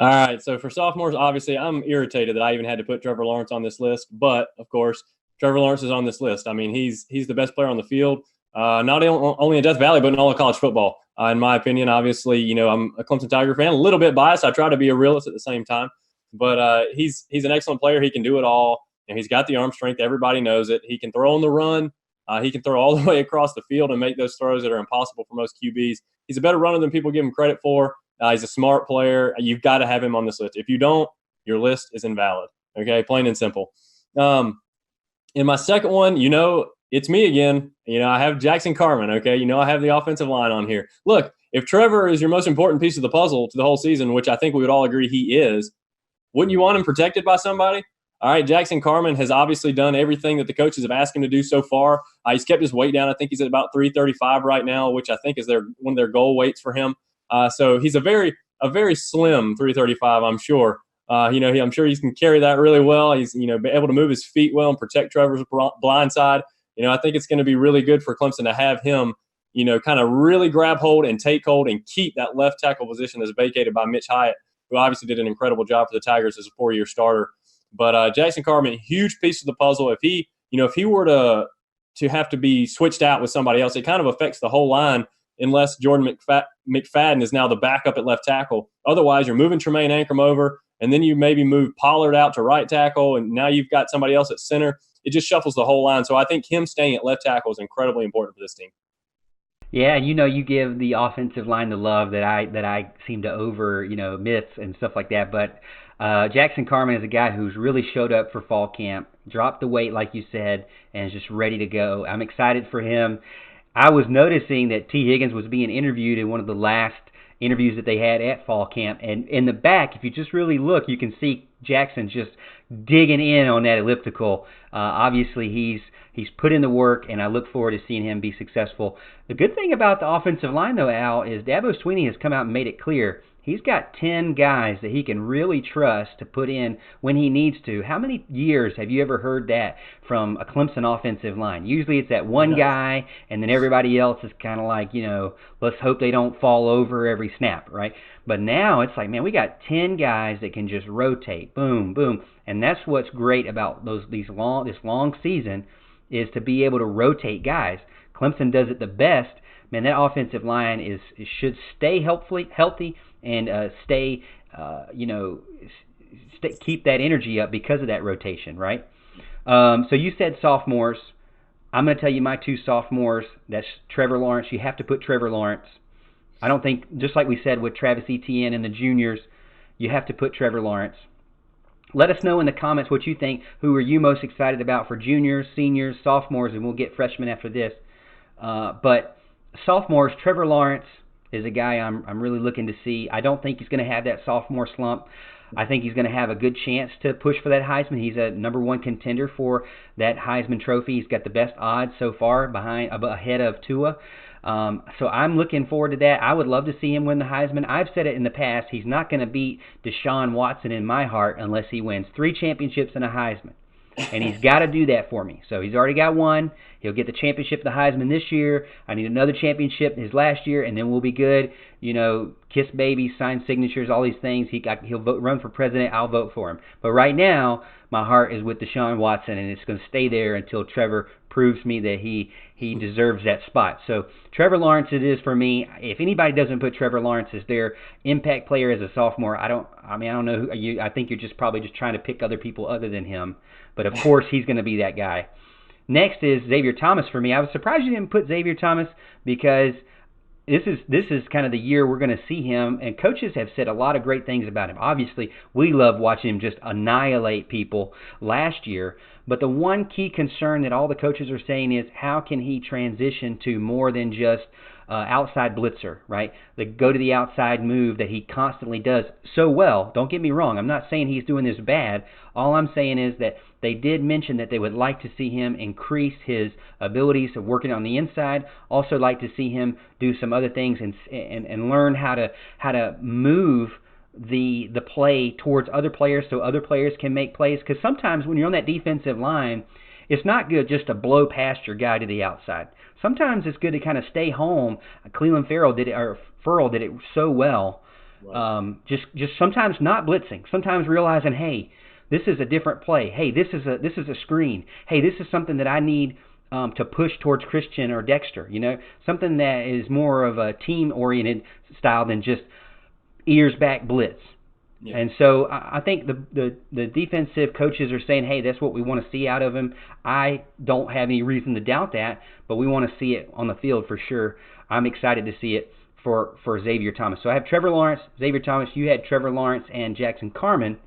All right. So for sophomores, obviously, I'm irritated that I even had to put Trevor Lawrence on this list. But of course, Trevor Lawrence is on this list. I mean, he's the best player on the field, not only in Death Valley, but in all of college football. In my opinion, obviously, I'm a Clemson Tiger fan, a little bit biased. I try to be a realist at the same time, but he's an excellent player. He can do it all, and he's got the arm strength. Everybody knows it. He can throw on the run. He can throw all the way across the field and make those throws that are impossible for most QBs. He's a better runner than people give him credit for. He's a smart player. You've got to have him on this list. If you don't, your list is invalid. Okay, plain and simple. In my second one, it's me again. I have Jackson Carman. Okay, I have the offensive line on here. Look, if Trevor is your most important piece of the puzzle to the whole season, which I think we would all agree he is, wouldn't you want him protected by somebody? All right, Jackson Carman has obviously done everything that the coaches have asked him to do so far. He's kept his weight down. I think he's at about 335 right now, which I think is one of their goal weights for him. So he's a very slim 335, I'm sure. I'm sure he can carry that really well. He's able to move his feet well and protect Trevor's blind side. I think it's going to be really good for Clemson to have him, kind of really grab hold and take hold and keep that left tackle position that's vacated by Mitch Hyatt, who obviously did an incredible job for the Tigers as a 4-year starter. But Jackson Carman, huge piece of the puzzle. If he were to have to be switched out with somebody else, it kind of affects the whole line unless Jordan McFadden is now the backup at left tackle. Otherwise, you're moving Tremaine Ankrum over, and then you maybe move Pollard out to right tackle, and now you've got somebody else at center. It just shuffles the whole line. So I think him staying at left tackle is incredibly important for this team. Yeah, and you give the offensive line the love that I seem to miss and stuff like that. But Jackson Carman is a guy who's really showed up for fall camp, dropped the weight like you said, and is just ready to go. I'm excited for him. I was noticing that T. Higgins was being interviewed in one of the last interviews that they had at fall camp, and in the back, if you just really look, you can see Jackson just digging in on that elliptical. Obviously, he's put in the work, and I look forward to seeing him be successful. The good thing about the offensive line, though, Al, is Dabo Swinney has come out and made it clear he's got 10 guys that he can really trust to put in when he needs to. How many years have you ever heard that from a Clemson offensive line? Usually it's that one guy, and then everybody else is kind of like, let's hope they don't fall over every snap, right? But now it's like, man, we got 10 guys that can just rotate, boom, boom. And that's what's great about this long season is to be able to rotate guys. Clemson does it the best. Man, that offensive line should stay healthy and keep that energy up because of that rotation, right? So you said sophomores. I'm going to tell you my two sophomores. That's Trevor Lawrence. You have to put Trevor Lawrence. I don't think, just like we said with Travis Etienne and the juniors, you have to put Trevor Lawrence. Let us know in the comments what you think. Who are you most excited about for juniors, seniors, sophomores, and we'll get freshmen after this. But sophomores, Trevor Lawrence is a guy I'm really looking to see. I don't think he's going to have that sophomore slump. I think he's going to have a good chance to push for that Heisman. He's a number one contender for that Heisman Trophy. He's got the best odds so far ahead of Tua. So I'm looking forward to that. I would love to see him win the Heisman. I've said it in the past. He's not going to beat Deshaun Watson in my heart unless he wins 3 championships and a Heisman. And he's got to do that for me. So he's already got one. He'll get the championship, the Heisman this year. I need another championship his last year, and then we'll be good. Kiss babies, sign signatures, all these things. He'll run for president. I'll vote for him. But right now, my heart is with Deshaun Watson, and it's going to stay there until Trevor proves me that he deserves that spot. So Trevor Lawrence it is for me. If anybody doesn't put Trevor Lawrence as their impact player as a sophomore, I don't know who you. I think you're probably just trying to pick other people other than him. But of course, he's going to be that guy. Next is Xavier Thomas for me. I was surprised you didn't put Xavier Thomas because this is kind of the year we're going to see him, and coaches have said a lot of great things about him. Obviously, we love watching him just annihilate people last year, but the one key concern that all the coaches are saying is how can he transition to more than just outside blitzer, right? The go to the outside move that he constantly does so well. Don't get me wrong. I'm not saying he's doing this bad. All I'm saying is that they did mention that they would like to see him increase his abilities of working on the inside. Also like to see him do some other things and learn how to move the play towards other players so other players can make plays. Because sometimes when you're on that defensive line, it's not good just to blow past your guy to the outside. Sometimes it's good to kind of stay home. Cleveland Farrell did it so well Right. Just sometimes not blitzing, sometimes realizing, hey, this is a different play. Hey, this is a screen. Hey, this is something that I need to push towards Christian or Dexter. Something that is more of a team-oriented style than just ears back blitz. Yeah. And so I think the defensive coaches are saying, hey, that's what we want to see out of him. I don't have any reason to doubt that, but we want to see it on the field for sure. I'm excited to see it for Xavier Thomas. So I have Trevor Lawrence, Xavier Thomas. You had Trevor Lawrence and Jackson Carman.